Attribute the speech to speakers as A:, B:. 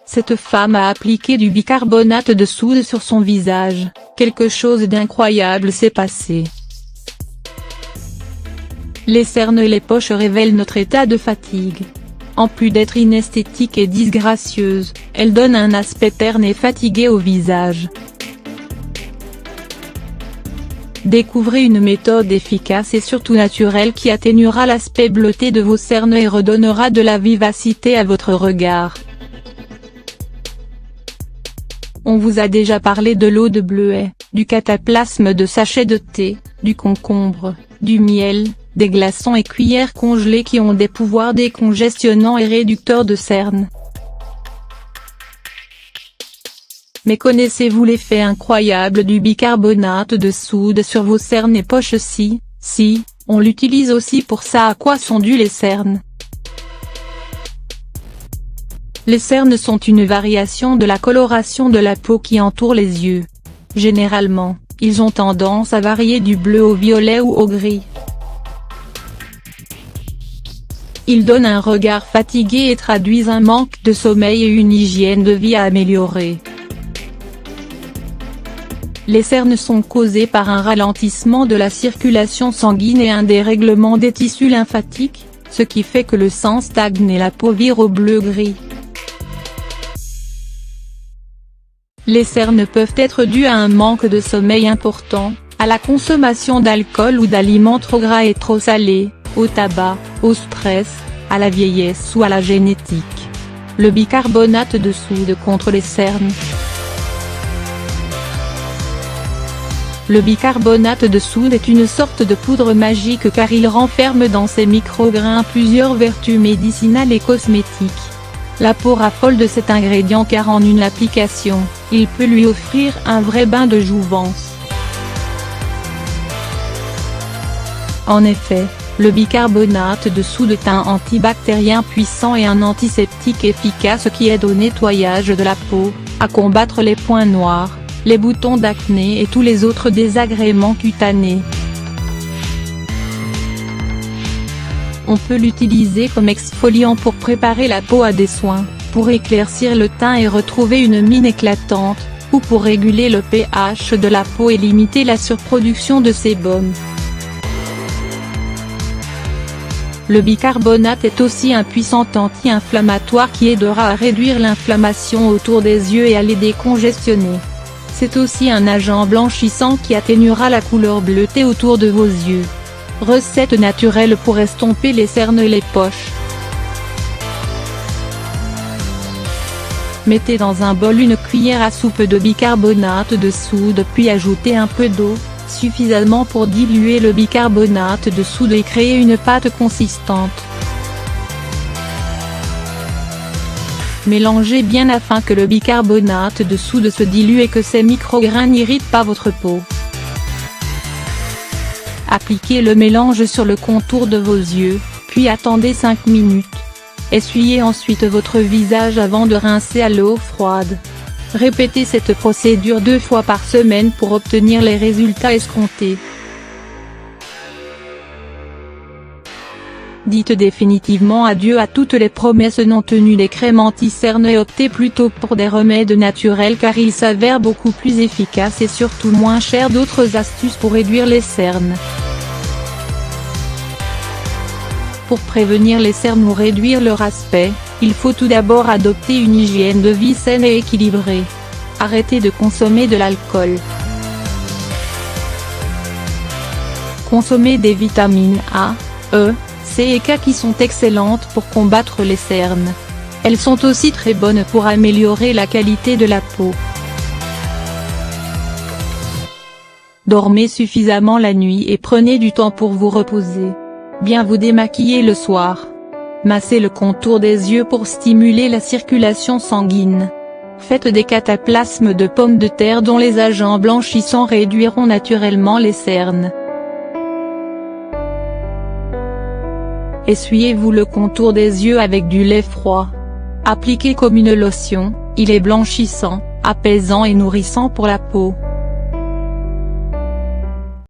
A: Cette femme a appliqué du bicarbonate de soude sur son visage. Quelque chose d'incroyable s'est passé. Les cernes et les poches révèlent notre état de fatigue. En plus d'être inesthétique et disgracieuse, elles donnent un aspect terne et fatigué au visage. Découvrez une méthode efficace et surtout naturelle qui atténuera l'aspect bleuté de vos cernes et redonnera de la vivacité à votre regard. On vous a déjà parlé de l'eau de bleuet, du cataplasme de sachet de thé, du concombre, du miel, des glaçons et cuillères congelées qui ont des pouvoirs décongestionnants et réducteurs de cernes. Mais connaissez-vous l'effet incroyable du bicarbonate de soude sur vos cernes et poches? Si, on l'utilise aussi pour ça. À quoi sont dues les cernes? Les cernes sont une variation de la coloration de la peau qui entoure les yeux. Généralement, ils ont tendance à varier du bleu au violet ou au gris. Ils donnent un regard fatigué et traduisent un manque de sommeil et une hygiène de vie à améliorer. Les cernes sont causées par un ralentissement de la circulation sanguine et un dérèglement des tissus lymphatiques, ce qui fait que le sang stagne et la peau vire au bleu-gris. Les cernes peuvent être dues à un manque de sommeil important, à la consommation d'alcool ou d'aliments trop gras et trop salés, au tabac, au stress, à la vieillesse ou à la génétique. Le bicarbonate de soude contre les cernes. Le bicarbonate de soude est une sorte de poudre magique car il renferme dans ses micrograins plusieurs vertus médicinales et cosmétiques. La peau raffole de cet ingrédient car en une application, il peut lui offrir un vrai bain de jouvence. En effet, le bicarbonate de soude est un antibactérien puissant et un antiseptique efficace qui aide au nettoyage de la peau, à combattre les points noirs, les boutons d'acné et tous les autres désagréments cutanés. On peut l'utiliser comme exfoliant pour préparer la peau à des soins, pour éclaircir le teint et retrouver une mine éclatante, ou pour réguler le pH de la peau et limiter la surproduction de sébum. Le bicarbonate est aussi un puissant anti-inflammatoire qui aidera à réduire l'inflammation autour des yeux et à les décongestionner. C'est aussi un agent blanchissant qui atténuera la couleur bleutée autour de vos yeux. Recette naturelle pour estomper les cernes et les poches. Mettez dans un bol une cuillère à soupe de bicarbonate de soude puis ajoutez un peu d'eau, suffisamment pour diluer le bicarbonate de soude et créer une pâte consistante. Mélangez bien afin que le bicarbonate de soude se dilue et que ces micrograins n'irritent pas votre peau. Appliquez le mélange sur le contour de vos yeux, puis attendez 5 minutes. Essuyez ensuite votre visage avant de rincer à l'eau froide. Répétez cette procédure 2 fois par semaine pour obtenir les résultats escomptés. Dites définitivement adieu à toutes les promesses non tenues des crèmes anti-cernes et optez plutôt pour des remèdes naturels car ils s'avèrent beaucoup plus efficaces et surtout moins chers. D'autres astuces pour réduire les cernes. Pour prévenir les cernes ou réduire leur aspect, il faut tout d'abord adopter une hygiène de vie saine et équilibrée. Arrêtez de consommer de l'alcool. Consommez des vitamines A, E, C et K qui sont excellentes pour combattre les cernes. Elles sont aussi très bonnes pour améliorer la qualité de la peau. Dormez suffisamment la nuit et prenez du temps pour vous reposer. Bien vous démaquiller le soir. Massez le contour des yeux pour stimuler la circulation sanguine. Faites des cataplasmes de pommes de terre dont les agents blanchissants réduiront naturellement les cernes. Essuyez-vous le contour des yeux avec du lait froid. Appliquez comme une lotion, il est blanchissant, apaisant et nourrissant pour la peau.